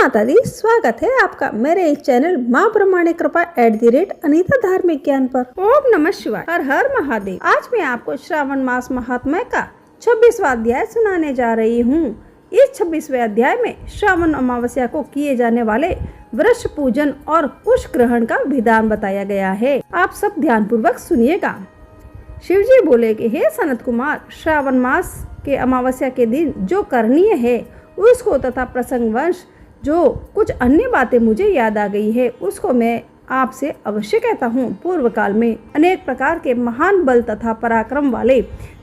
माता दी, स्वागत है आपका मेरे इस चैनल माँ प्रमाणिक कृपा @अनीता धार्मिक ज्ञान पर। ओम नमः शिवाय, हर हर महादेव। आज मैं आपको श्रावण मास महात्म्य का 26वां अध्याय सुनाने जा रही हूँ। इस 26वें अध्याय में श्रावण अमावस्या को किए जाने वाले वृक्ष पूजन और कुश ग्रहण का विधान बताया गया है। आप सब ध्यान पूर्वक सुनिएगा। शिव जी बोले कि हे सनत कुमार, श्रावण मास के अमावस्या के दिन जो करणीय है उसको तथा प्रसंगवश जो कुछ अन्य बातें मुझे याद आ गई है उसको मैं आपसे अवश्य कहता हूँ। पूर्व काल में अनेक प्रकार के महान बल तथा पराक्रम वाले,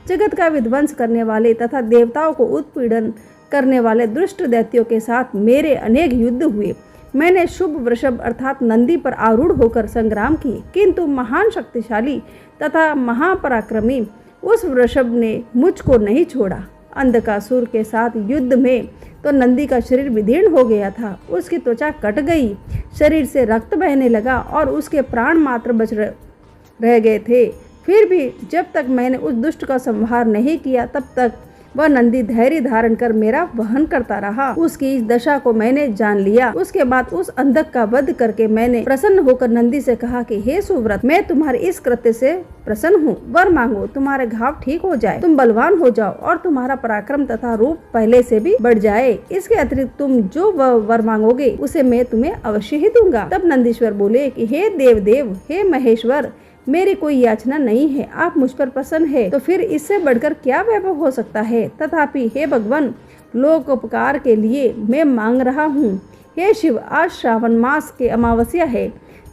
जगत का विध्वंस करने वाले तथा देवताओं को उत्पीड़न करने वाले दुष्ट दैत्यों के साथ मेरे अनेक युद्ध हुए। मैंने शुभ वृषभ अर्थात नंदी पर आरूढ़ होकर संग्राम किए, किंतु महान शक्तिशाली तथा महापराक्रमी उस वृषभ ने मुझको नहीं छोड़ा। अंधकासुर के साथ युद्ध में तो नंदी का शरीर विदीर्ण हो गया था, उसकी त्वचा कट गई, शरीर से रक्त बहने लगा और उसके प्राण मात्र बच रह गए थे। फिर भी जब तक मैंने उस दुष्ट का संहार नहीं किया तब तक वह नंदी धैर्य धारण कर मेरा वहन करता रहा। उसकी इस दशा को मैंने जान लिया। उसके बाद उस अंधक का वध करके मैंने प्रसन्न होकर नंदी से कहा कि हे सुव्रत, मैं तुम्हारे इस कृत्य से प्रसन्न हूँ। वर मांगो, तुम्हारे घाव ठीक हो जाए, तुम बलवान हो जाओ और तुम्हारा पराक्रम तथा रूप पहले से भी बढ़ जाए। इसके अतिरिक्त तुम जो वर मांगोगे उसे मैं तुम्हें अवश्य ही दूंगा। तब नंदीश्वर बोले कि हे देव, हे महेश्वर, मेरी कोई याचना नहीं है, आप मुझ पर प्रसन्न है तो फिर इससे बढ़कर क्या वैभव हो सकता है। तथापि हे भगवान, लोकोपकार के लिए मैं मांग रहा हूँ। हे शिव, आज श्रावण मास के अमावस्या है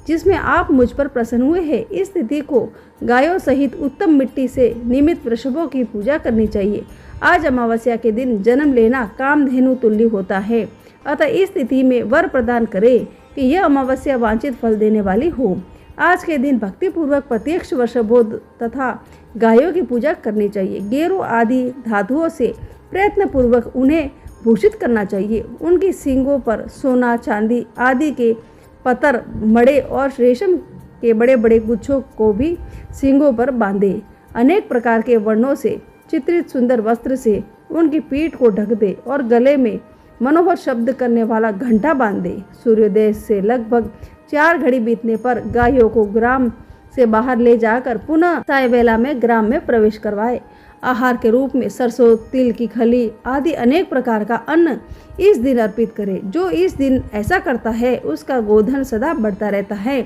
जिसमें आप मुझ पर प्रसन्न हुए हैं। इस तिथि को गायों सहित उत्तम मिट्टी से निर्मित वृषभों की पूजा करनी चाहिए। आज अमावस्या के दिन जन्म लेना कामधेनु तुल्य होता है, अतः इस तिथि में वर प्रदान करे कि यह अमावस्या वांछित फल देने वाली हो। आज के दिन भक्ति पूर्वक प्रत्यक्ष वृषभों तथा गायों की पूजा करनी चाहिए। गेरू आदि धातुओं से प्रयत्न पूर्वक उन्हें भूषित करना चाहिए। उनकी सींगों पर सोना चांदी आदि के पत्थर मड़े और रेशम के बड़े बड़े गुच्छों को भी सींगों पर बांधे। अनेक प्रकार के वर्णों से चित्रित सुंदर वस्त्र से उनकी पीठ को ढक दे और गले में मनोहर शब्द करने वाला घंटा बांध दे। सूर्योदय से लगभग 4 घड़ी बीतने पर गायों को ग्राम से बाहर ले जाकर पुनः साय बेला में ग्राम में प्रवेश करवाए। आहार के रूप में सरसों, तिल की खली आदि अनेक प्रकार का अन्न इस दिन अर्पित करे। जो इस दिन ऐसा करता है उसका गोधन सदा बढ़ता रहता है।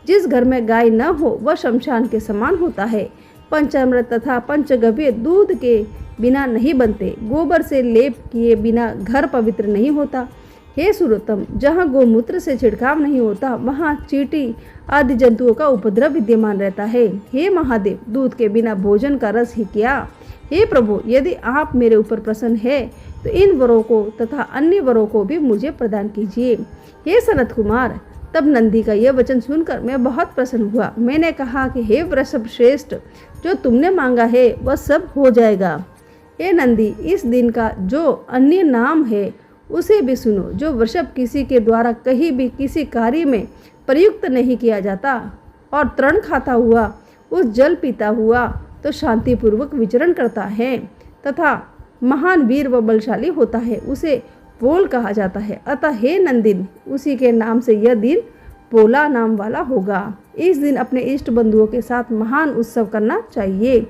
जिस घर में गाय न हो वह शमशान के समान होता है। पंचामृत तथा पंचगव्य दूध के बिना नहीं बनते। गोबर से लेप किए बिना घर पवित्र नहीं होता। हे सुरोत्तम, जहाँ गोमूत्र से छिड़काव नहीं होता वहाँ चींटी आदि जंतुओं का उपद्रव विद्यमान रहता है। हे महादेव, दूध के बिना भोजन का रस ही क्या। हे प्रभु, यदि आप मेरे ऊपर प्रसन्न है तो इन वरों को तथा अन्य वरों को भी मुझे प्रदान कीजिए। हे सनत कुमार, तब नंदी का यह वचन सुनकर मैं बहुत प्रसन्न हुआ। मैंने कहा कि हे वृषभ श्रेष्ठ, जो तुमने मांगा है वह सब हो जाएगा। हे नंदी, इस दिन का जो अन्य नाम है उसे भी सुनो। जो वृषभ किसी के द्वारा कहीं भी किसी कार्य में प्रयुक्त नहीं किया जाता और तृण खाता हुआ, उस जल पीता हुआ तो शांति पूर्वक विचरण करता है तथा महान वीर व बलशाली होता है, उसे पोल कहा जाता है। अतः हे नंदिन, उसी के नाम से यह दिन पोला नाम वाला होगा। इस दिन अपने इष्ट बंधुओं के साथ महान उत्सव करना चाहिए।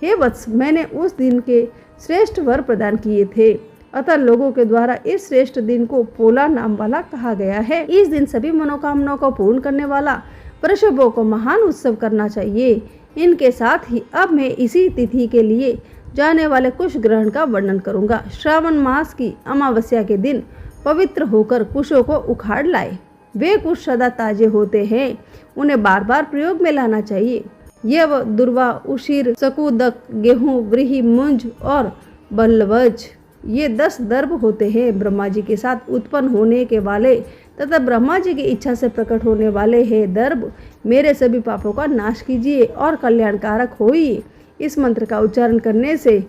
हे वत्स, मैंने उस दिन के श्रेष्ठ वर प्रदान किए थे, अतः लोगों के द्वारा इस श्रेष्ठ दिन को पोला नाम वाला कहा गया है। इस दिन सभी मनोकामनाओं को पूर्ण करने वाला वृषभों को महान उत्सव करना चाहिए। इनके साथ ही अब मैं इसी तिथि के लिए जाने वाले कुश ग्रहण का वर्णन करूंगा। श्रावण मास की अमावस्या के दिन पवित्र होकर कुशों को उखाड़ लाए। वे कुश सदा ताजे होते हैं, उन्हें बार बार प्रयोग में लाना चाहिए। यह दुर्वा, उशीर, सकूदक, गेहूं, व्रीहि, मुंज और बल्लवज, ये 10 दर्भ होते हैं। ब्रह्मा जी के साथ उत्पन्न होने के वाले तथा ब्रह्मा जी की इच्छा से प्रकट होने वाले हैं दर्भ, मेरे सभी पापों का नाश कीजिए और कल्याणकारक होइए। इस मंत्र का उच्चारण करने से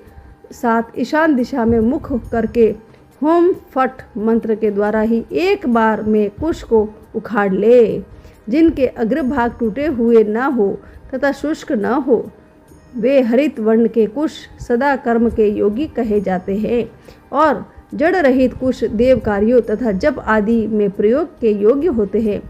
साथ ईशान दिशा में मुख करके होम फट मंत्र के द्वारा ही एक बार में कुश को उखाड़ ले। जिनके अग्रभाग टूटे हुए न हो तथा शुष्क न हो वे हरित वर्ण के कुश सदा कर्म के योगी कहे जाते हैं और जड़ रहित कुश देव कार्यों तथा जप आदि में प्रयोग के योग्य होते हैं।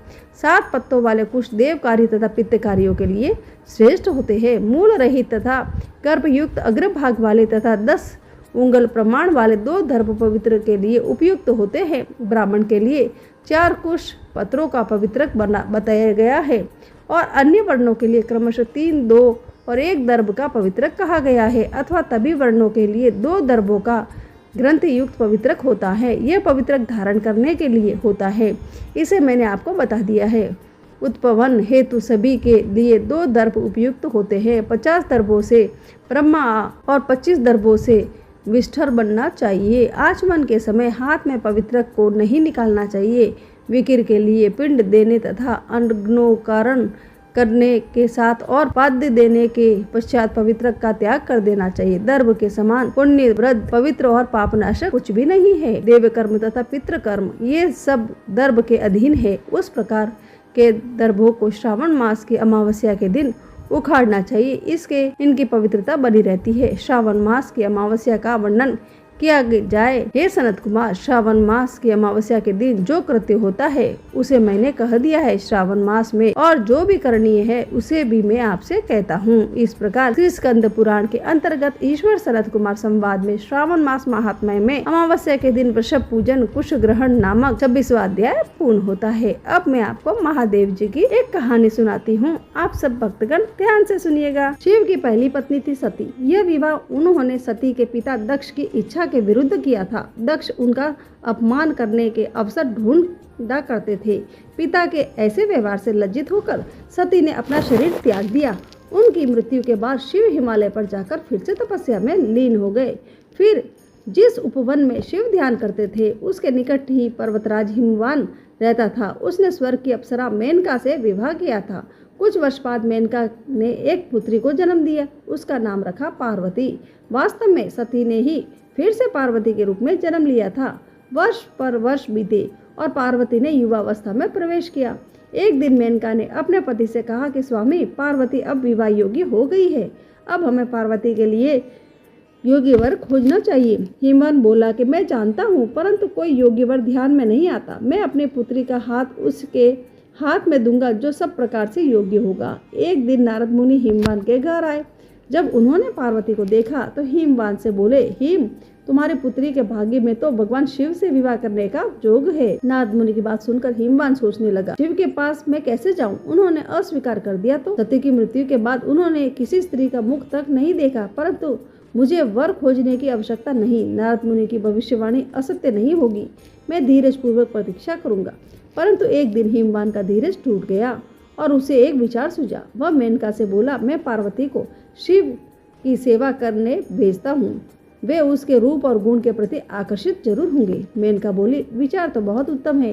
7 पत्तों वाले कुश देव कार्य तथा पित्त कार्यों के लिए श्रेष्ठ होते हैं। मूल रहित तथा गर्भयुक्त अग्रभाग वाले तथा 10 उंगल प्रमाण वाले 2 दर्भ पवित्र के लिए उपयुक्त होते हैं। ब्राह्मण के लिए 4 कुश पत्रों का पवित्रक बताया गया है और अन्य वर्णों के लिए क्रमशः 3, 2 और 1 दर्भ का पवित्रक कहा गया है, अथवा तभी वर्णों के लिए 2 दर्भों का ग्रंथ युक्त पवित्रक होता है। यह पवित्रक धारण करने के लिए होता है, इसे मैंने आपको बता दिया है। उत्पवन हेतु सभी के लिए 2 दर्भ उपयुक्त होते हैं। 50 दर्भों से ब्रह्मा और 25 दर्भों से विष्ठर बनना चाहिए। आचमन के समय हाथ में पवित्रक को नहीं निकालना चाहिए। विकिर के लिए पिंड देने तथा अग्नोकारण करने के साथ और पाद्य देने के पश्चात पवित्रक का त्याग कर देना चाहिए। दर्भ के समान पुण्य व्रत पवित्र और पापनाशक कुछ भी नहीं है। देव कर्म तथा पितृ कर्म ये सब दर्भ के अधीन है। उस प्रकार के दर्भों को श्रावण मास की अमावस्या के दिन उखाड़ना चाहिए, इसके इनकी पवित्रता बनी रहती है। श्रावण मास की अमावस्या का वर्णन किया जाए। हे सनत कुमार, श्रावण मास की अमावस्या के दिन जो कृत्य होता है उसे मैंने कह दिया है। श्रावण मास में और जो भी करणीय है उसे भी मैं आपसे कहता हूँ। इस प्रकार श्री स्कंद पुराण के अंतर्गत ईश्वर सनत कुमार संवाद में श्रावण मास महात्म्य में अमावस्या के दिन वृषभ पूजन कुश ग्रहण नामक 26वां अध्याय पूर्ण होता है। अब मैं आपको महादेव जी की एक कहानी सुनाती हूँ। आप सब भक्तगण ध्यान से सुनिएगा। शिव की पहली पत्नी थी सती। यह विवाह उन्होंने सती के पिता दक्ष की इच्छा के विरुद्ध किया था। दक्ष उनका अपमान करने के अवसर ढूंढा करते थे। पिता के ऐसे व्यवहार से लज्जित होकर सती ने अपना शरीर त्याग दिया। उनकी मृत्यु के बाद शिव हिमालय पर जाकर फिर से तपस्या में लीन हो गए। फिर जिस उपवन में शिव ध्यान करते थे उसके निकट ही पर्वतराज हिमवान रहता था। उसने स्वर्ग की अप्सरा मेनका से विवाह किया था। कुछ वर्ष बाद मेनका ने एक पुत्री को जन्म दिया। उसका नाम रखा पार्वती। वास्तव में सती ने ही फिर से पार्वती के रूप में जन्म लिया था। वर्ष पर वर्ष बीते और पार्वती ने युवावस्था में प्रवेश किया। एक दिन मेनका ने अपने पति से कहा कि स्वामी, पार्वती अब विवाह योग्य हो गई है। अब हमें पार्वती के लिए योग्य वर खोजना चाहिए। हिमवान बोला कि मैं जानता हूँ, परंतु कोई योग्य वर ध्यान में नहीं आता। मैं अपनी पुत्री का हाथ उसके हाथ में दूंगा जो सब प्रकार से योग्य होगा। एक दिन नारद मुनि हिमवान के घर आए। जब उन्होंने पार्वती को देखा तो हिमवान से बोले, हिम, तुम्हारी पुत्री के भाग्य में तो भगवान शिव से विवाह करने का योग है। नारद मुनि की बात सुनकर हिमवान सोचने लगा, शिव के पास मैं कैसे जाऊं? उन्होंने अस्वीकार कर दिया तो सती की मृत्यु के बाद उन्होंने किसी स्त्री का मुख तक नहीं देखा, परंतु मुझे वर खोजने की आवश्यकता नहीं। नारद मुनि की भविष्यवाणी असत्य नहीं होगी। मैं धीरज पूर्वक प्रतीक्षा करूंगा। परंतु एक दिन हिमवान का धीरज टूट गया और उसे एक विचार सूझा। वह मेनका से बोला, मैं पार्वती को शिव की सेवा करने भेजता हूँ। वे उसके रूप और गुण के प्रति आकर्षित जरूर होंगे। मेनका बोली, विचार तो बहुत उत्तम है।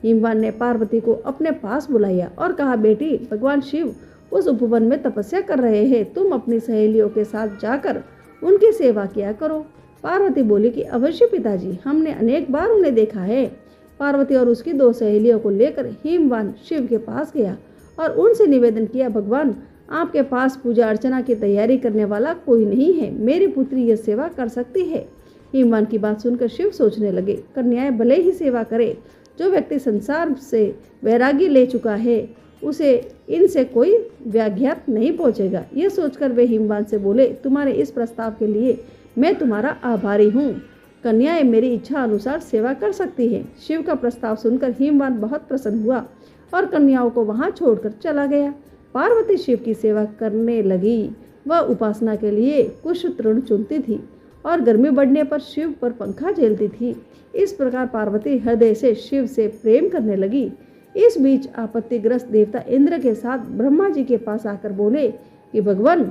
हिमवान ने पार्वती को अपने पास बुलाया और कहा, बेटी, भगवान शिव उस उपवन में तपस्या कर रहे हैं। तुम अपनी सहेलियों के साथ जाकर उनकी सेवा किया करो। पार्वती बोली कि अवश्य पिताजी, हमने अनेक बार उन्हें देखा है। पार्वती और उसकी 2 सहेलियों को लेकर हिमवान शिव के पास गया और उनसे निवेदन किया, भगवान, आपके पास पूजा अर्चना की तैयारी करने वाला कोई नहीं है। मेरी पुत्री यह सेवा कर सकती है। हिमवान की बात सुनकर शिव सोचने लगे, कन्याएं भले ही सेवा करे। जो व्यक्ति संसार से वैराग्य ले चुका है उसे इनसे कोई व्याघात नहीं पहुंचेगा। यह सोचकर वे हिमवान से बोले, तुम्हारे इस प्रस्ताव के लिए मैं तुम्हारा आभारी हूँ। कन्याएं मेरी इच्छा अनुसार सेवा कर सकती हैं। शिव का प्रस्ताव सुनकर हिमवान बहुत प्रसन्न हुआ और कन्याओं को वहां छोड़कर चला गया। पार्वती शिव की सेवा करने लगी। वह उपासना के लिए कुश तृण चुनती थी और गर्मी बढ़ने पर शिव पर पंखा झेलती थी। इस प्रकार पार्वती हृदय से शिव से प्रेम करने लगी। इस बीच आपत्तिग्रस्त देवता इंद्र के साथ ब्रह्मा जी के पास आकर बोले कि भगवान,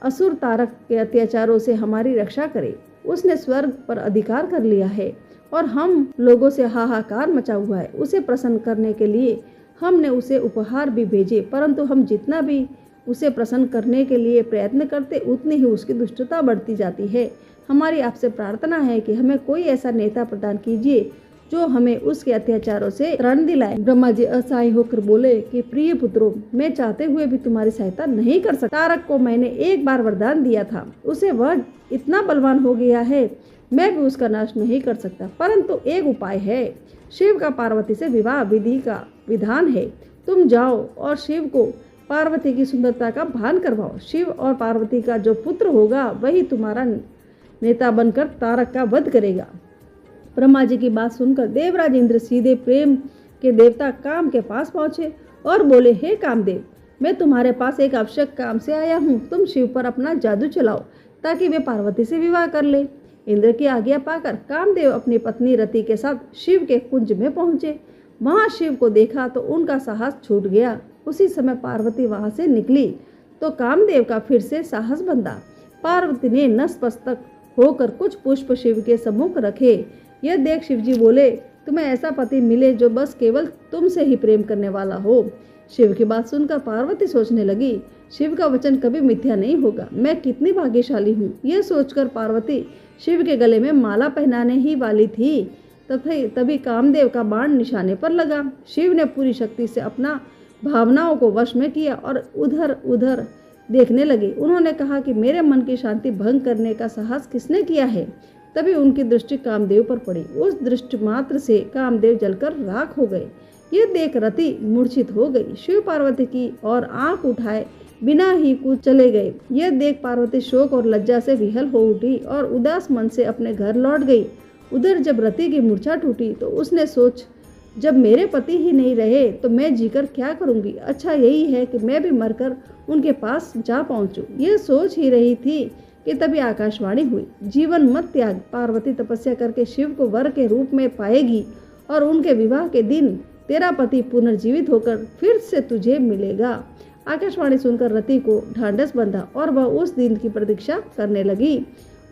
असुर तारक के अत्याचारों से हमारी रक्षा करे। उसने स्वर्ग पर अधिकार कर लिया है और हम लोगों से हाहाकार मचा हुआ है। उसे प्रसन्न करने के लिए हमने उसे उपहार भी भेजे, परंतु हम जितना भी उसे प्रसन्न करने के लिए प्रयत्न करते उतनी ही उसकी दुष्टता बढ़ती जाती है। हमारी आपसे प्रार्थना है कि हमें कोई ऐसा नेता प्रदान कीजिए जो हमें उसके अत्याचारों से त्राण दिलाए। ब्रह्मा जी असहाय होकर बोले कि प्रिय पुत्रों, मैं चाहते हुए भी तुम्हारी सहायता नहीं कर सकता। तारक को मैंने एक बार वरदान दिया था, उसे वह इतना बलवान हो गया है मैं भी उसका नाश नहीं कर सकता, परंतु एक उपाय है। शिव का पार्वती से विवाह विधि का विधान है। तुम जाओ और शिव को पार्वती की सुंदरता का भान करवाओ। शिव और पार्वती का जो पुत्र होगा वही तुम्हारा नेता बनकर तारक का वध करेगा। ब्रह्मा जी की बात सुनकर देवराज इंद्र सीधे प्रेम के देवता काम के पास पहुंचे और बोले, हे कामदेव, मैं तुम्हारे पास एक आवश्यक काम से आया हूँ। तुम शिव पर अपना जादू चलाओ ताकि वे पार्वती से विवाह कर ले। इंद्र की आज्ञा पाकर कामदेव अपनी पत्नी रति के साथ शिव के कुंज में पहुंचे। वहां शिव को देखा तो उनका साहस छूट गया। उसी समय पार्वती वहां से निकली तो कामदेव का फिर से साहस बंधा। पार्वती ने नतमस्तक होकर कुछ पुष्प शिव के सम्मुख रखे। यह देख शिवजी बोले, तुम्हें ऐसा पति मिले जो बस केवल तुमसे ही प्रेम करने वाला हो। शिव की बात सुनकर पार्वती सोचने लगी, शिव का वचन कभी मिथ्या नहीं होगा। मैं कितनी भाग्यशाली हूँ। यह सोचकर पार्वती शिव के गले में माला पहनाने ही वाली थी, तभी कामदेव का बाण निशाने पर लगा। शिव ने पूरी शक्ति से अपना भावनाओं को वश में किया और उधर उधर देखने लगे। उन्होंने कहा कि मेरे मन की शांति भंग करने का साहस किसने किया है। तभी उनकी दृष्टि कामदेव पर पड़ी। उस दृष्टि मात्र से कामदेव जलकर राख हो गए। ये देख रति मूर्छित हो गई। शिव पार्वती की और आंख उठाए बिना ही कूद चले गए। यह देख पार्वती शोक और लज्जा से विहल हो उठी और उदास मन से अपने घर लौट गई। उधर जब रति की मूर्छा टूटी तो उसने सोच, जब मेरे पति ही नहीं रहे तो मैं जीकर क्या करूंगी। अच्छा यही है कि मैं भी मरकर उनके पास जा पहुंचूं। यह सोच ही रही थी कि तभी आकाशवाणी हुई, जीवन मत त्याग। पार्वती तपस्या करके शिव को वर के रूप में पाएगी और उनके विवाह के दिन तेरा पति पुनर्जीवित होकर फिर से तुझे मिलेगा। आकाशवाणी सुनकर रति को ढांढस बंधा और वह उस दिन की प्रतीक्षा करने लगी।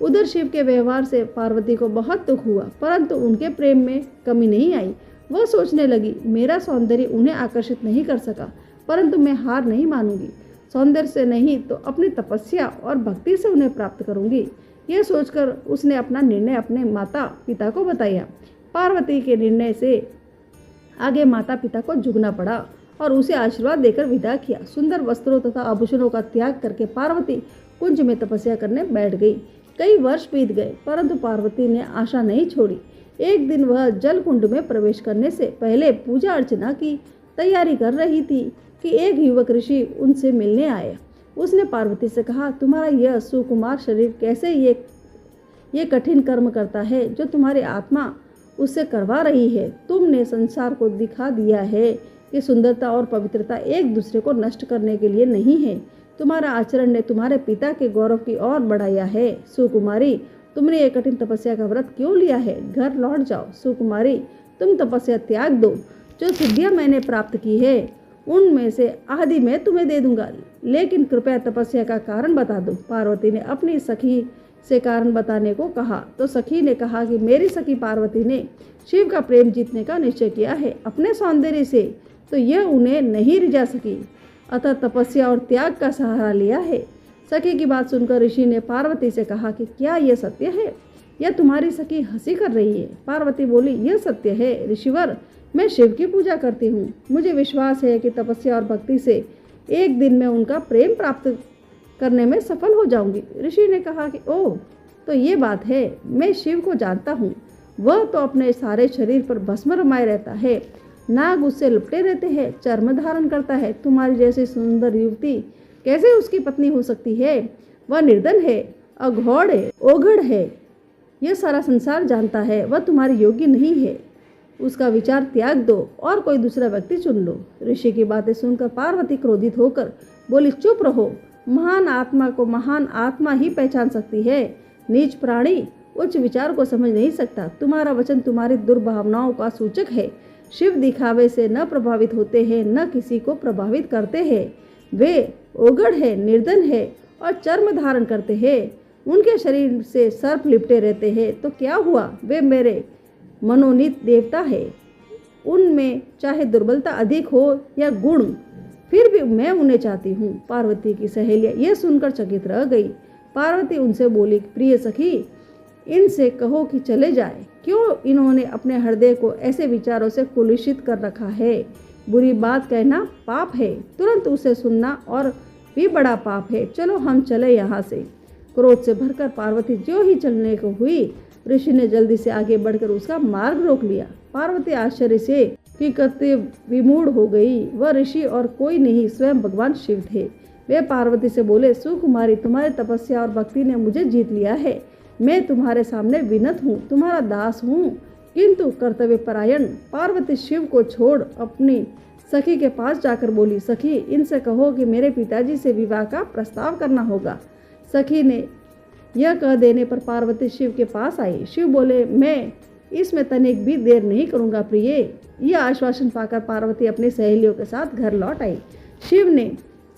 उधर शिव के व्यवहार से पार्वती को बहुत दुख हुआ, परंतु उनके प्रेम में कमी नहीं आई। वह सोचने लगी, मेरा सौंदर्य उन्हें आकर्षित नहीं कर सका, परंतु मैं हार नहीं मानूंगी। सौंदर्य से नहीं तो अपनी तपस्या और भक्ति से उन्हें प्राप्त करूंगी। यह सोचकर उसने अपना निर्णय अपने माता पिता को बताया। पार्वती के निर्णय से आगे माता पिता को झुकना पड़ा और उसे आशीर्वाद देकर विदा किया। सुंदर वस्त्रों तथा आभूषणों का त्याग करके पार्वती कुंज में तपस्या करने बैठ गई। कई वर्ष बीत गए, परंतु पार्वती ने आशा नहीं छोड़ी। एक दिन वह जल कुंड में प्रवेश करने से पहले पूजा अर्चना की तैयारी कर रही थी कि एक युवक ऋषि उनसे मिलने आया। उसने पार्वती से कहा, तुम्हारा यह सुकुमार शरीर कैसे ये कठिन कर्म करता है जो तुम्हारी आत्मा उससे करवा रही है। तुमने संसार को दिखा दिया है कि सुंदरता और पवित्रता एक दूसरे को नष्ट करने के लिए नहीं है। तुम्हारा आचरण ने तुम्हारे पिता के गौरव की ओर बढ़ाया है। सुकुमारी, तुमने ये कठिन तपस्या का व्रत क्यों लिया है? घर लौट जाओ। सुकुमारी, तुम तपस्या त्याग दो। जो सिद्धियां मैंने प्राप्त की है उनमें से आधी मैं तुम्हें दे दूंगा, लेकिन कृपया तपस्या का कारण बता दो। पार्वती ने अपनी सखी से कारण बताने को कहा तो सखी ने कहा कि मेरी सखी पार्वती ने शिव का प्रेम जीतने का निश्चय किया है। अपने सौंदर्य से तो यह उन्हें नहीं रिझा सकी, अतः तपस्या और त्याग का सहारा लिया है। सखी की बात सुनकर ऋषि ने पार्वती से कहा कि क्या यह सत्य है या तुम्हारी सखी हंसी कर रही है? पार्वती बोली, यह सत्य है ऋषिवर, मैं शिव की पूजा करती हूँ। मुझे विश्वास है कि तपस्या और भक्ति से एक दिन मैं उनका प्रेम प्राप्त करने में सफल हो जाऊंगी। ऋषि ने कहा कि ओह, तो ये बात है, मैं शिव को जानता हूँ। वह तो अपने सारे शरीर पर भस्म रमाए रहता है, नाग उससे लिपटे रहते हैं, चर्म धारण करता है। तुम्हारी जैसी सुंदर युवती कैसे उसकी पत्नी हो सकती है? वह निर्धन है, अघोड़ है, ओघड़ है, यह सारा संसार जानता है। वह तुम्हारी योग्य नहीं है। उसका विचार त्याग दो और कोई दूसरा व्यक्ति चुन लो। ऋषि की बातें सुनकर पार्वती क्रोधित होकर बोली, चुप रहो। महान आत्मा को महान आत्मा ही पहचान सकती है। नीच प्राणी उच्च विचार को समझ नहीं सकता। तुम्हारा वचन तुम्हारी दुर्भावनाओं का सूचक है। शिव दिखावे से न प्रभावित होते हैं, न किसी को प्रभावित करते हैं। वे ओघड़ है, निर्धन है और चर्म धारण करते हैं। उनके शरीर से सर्प लिपटे रहते हैं, तो क्या हुआ? वे मेरे मनोनीत देवता है। उनमें चाहे दुर्बलता अधिक हो या गुण, फिर भी मैं उन्हें चाहती हूँ। पार्वती की सहेलियाँ यह सुनकर चकित रह गई। पार्वती उनसे बोली, प्रिय सखी, इनसे कहो कि चले जाए। क्यों इन्होंने अपने हृदय को ऐसे विचारों से कुलुषित कर रखा है? बुरी बात कहना पाप है, तुरंत उसे सुनना और भी बड़ा पाप है। चलो हम चले यहाँ से। क्रोध से भरकर पार्वती जो ही चलने को हुई, ऋषि ने जल्दी से आगे बढ़कर उसका मार्ग रोक लिया। पार्वती आश्चर्य से कि करते विमूढ़ हो गई। वह ऋषि और कोई नहीं, स्वयं भगवान शिव थे। वे पार्वती से बोले, सुकुमारी, तुम्हारी तपस्या और भक्ति ने मुझे जीत लिया है। मैं तुम्हारे सामने विनत हूँ, तुम्हारा दास हूँ। किंतु कर्तव्य परायण पार्वती शिव को छोड़ अपनी सखी के पास जाकर बोली, सखी, इनसे कहो कि मेरे पिताजी से विवाह का प्रस्ताव करना होगा। सखी ने यह कह देने पर पार्वती शिव के पास आई। शिव बोले, मैं इसमें तनिक भी देर नहीं करूँगा प्रिय। यह आश्वासन पाकर पार्वती अपनी सहेलियों के साथ घर लौट आई। शिव ने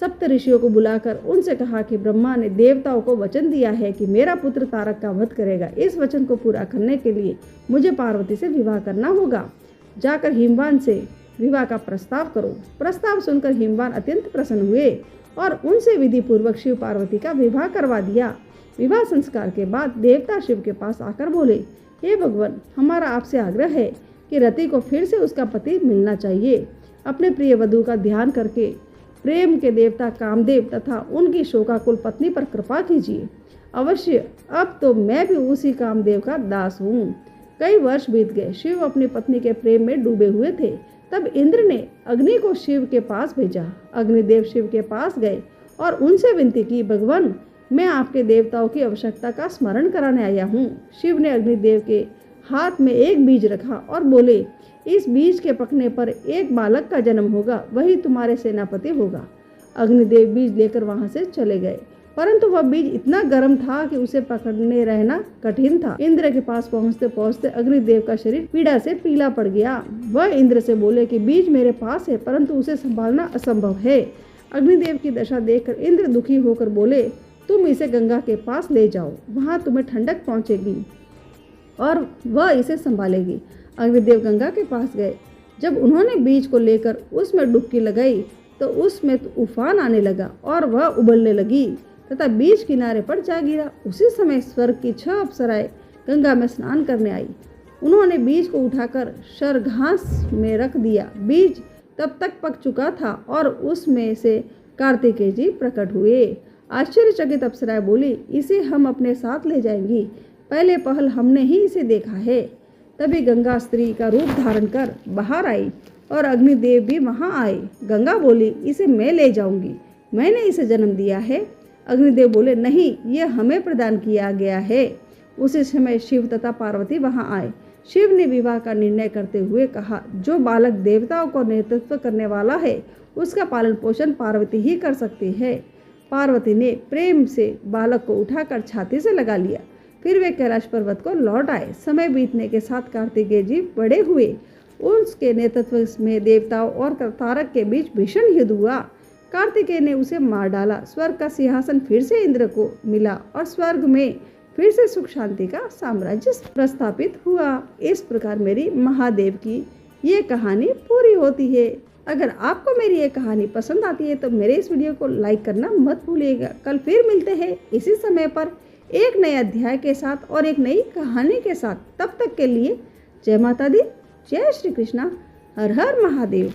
सप्त ऋषियों को बुलाकर उनसे कहा कि ब्रह्मा ने देवताओं को वचन दिया है कि मेरा पुत्र तारक का वध करेगा। इस वचन को पूरा करने के लिए मुझे पार्वती से विवाह करना होगा। जाकर हिमवान से विवाह का प्रस्ताव करो। प्रस्ताव सुनकर हिमवान अत्यंत प्रसन्न हुए और उनसे विधि पूर्वक शिव पार्वती का विवाह करवा दिया। विवाह संस्कार के बाद देवता शिव के पास आकर बोले, हे भगवान, हमारा आपसे आग्रह है कि रति को फिर से उसका पति मिलना चाहिए। अपने प्रिय वधू का ध्यान करके प्रेम के देवता कामदेव तथा उनकी शोकाकुल पत्नी पर कृपा कीजिए। अवश्य, अब तो मैं भी उसी कामदेव का दास हूँ। कई वर्ष बीत गए। शिव अपनी पत्नी के प्रेम में डूबे हुए थे। तब इंद्र ने अग्नि को शिव के पास भेजा। अग्निदेव शिव के पास गए और उनसे विनती की, भगवान, मैं आपके देवताओं की आवश्यकता का स्मरण कराने आया हूँ। शिव ने अग्निदेव के हाथ में एक बीज रखा और बोले, इस बीज के पकने पर एक बालक का जन्म होगा, वही तुम्हारे सेनापति होगा। अग्निदेव बीज लेकर वहां से चले गए, परंतु वह बीज इतना गर्म था कि उसे पकड़ने रहना कठिन था। इंद्र के पास पहुंचते पहुंचते अग्निदेव का शरीर पीड़ा से पीला पड़ गया। वह इंद्र से बोले कि बीज मेरे पास है, परंतु उसे संभालना असंभव है। अग्निदेव की दशा देखकर इंद्र दुखी होकर बोले, तुम इसे गंगा के पास ले जाओ, वहां तुम्हें ठंडक पहुंचेगी और वह इसे संभालेगी। अग्निदेव गंगा के पास गए। जब उन्होंने बीज को लेकर उसमें डुबकी लगाई तो उसमें उफान आने लगा और वह उबलने लगी तथा बीज किनारे पर जा गिरा। उसी समय स्वर्ग की 6 अप्सराएं गंगा में स्नान करने आई। उन्होंने बीज को उठाकर शर घास में रख दिया। बीज तब तक पक चुका था और उसमें से कार्तिकेय जी प्रकट हुए। आश्चर्यचकित अप्सराएं बोली, इसे हम अपने साथ ले जाएंगी, पहले पहल हमने ही इसे देखा है। तभी गंगा स्त्री का रूप धारण कर बाहर आई और अग्निदेव भी वहां आए। गंगा बोली, इसे मैं ले जाऊंगी, मैंने इसे जन्म दिया है। अग्निदेव बोले, नहीं, यह हमें प्रदान किया गया है। उसी समय शिव तथा पार्वती वहां आए। शिव ने विवाह का निर्णय करते हुए कहा, जो बालक देवताओं को नेतृत्व करने वाला है उसका पालन पोषण पार्वती ही कर सकती है। पार्वती ने प्रेम से बालक को उठाकर छाती से लगा लिया। फिर वे कैलाश पर्वत को लौट आए। समय बीतने के साथ कार्तिकेय जी बड़े हुए। उसके नेतृत्व में देवताओं और तारक के बीच भीषण युद्ध हुआ। कार्तिकेय ने उसे मार डाला। स्वर्ग का सिंहासन फिर से इंद्र को मिला और स्वर्ग में फिर से सुख शांति का साम्राज्य प्रस्थापित हुआ। इस प्रकार मेरी महादेव की ये कहानी पूरी होती है। अगर आपको मेरी ये कहानी पसंद आती है तो मेरे इस वीडियो को लाइक करना मत भूलिएगा। कल फिर मिलते हैं इसी समय पर एक नए अध्याय के साथ और एक नई कहानी के साथ। तब तक के लिए जय माता दी, जय श्री कृष्णा, हर हर महादेव।